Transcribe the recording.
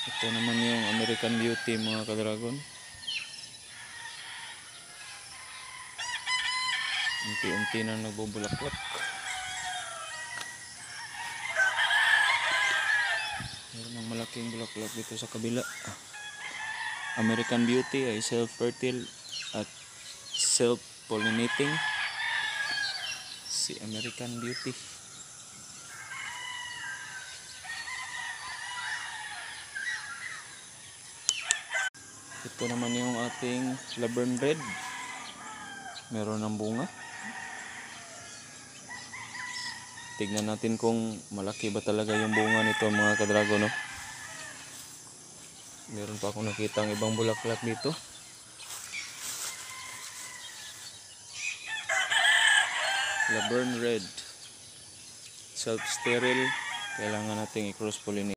Ito naman yung American Beauty mga ka-dragon. Unti-unti na nagbubulaklak. Meron ng malaking bulaklak dito sa kabila. American Beauty ay self-fertile at self-pollinating. Si American Beauty. Ito naman yung ating Laverne Red. Meron ng bunga. Tignan natin kung malaki ba talaga yung bunga nito mga ka-dragon, no? Meron pa akong nakita ang ibang bulaklak dito. Laverne Red. Self-sterile. Kailangan nating i-cross pollinate.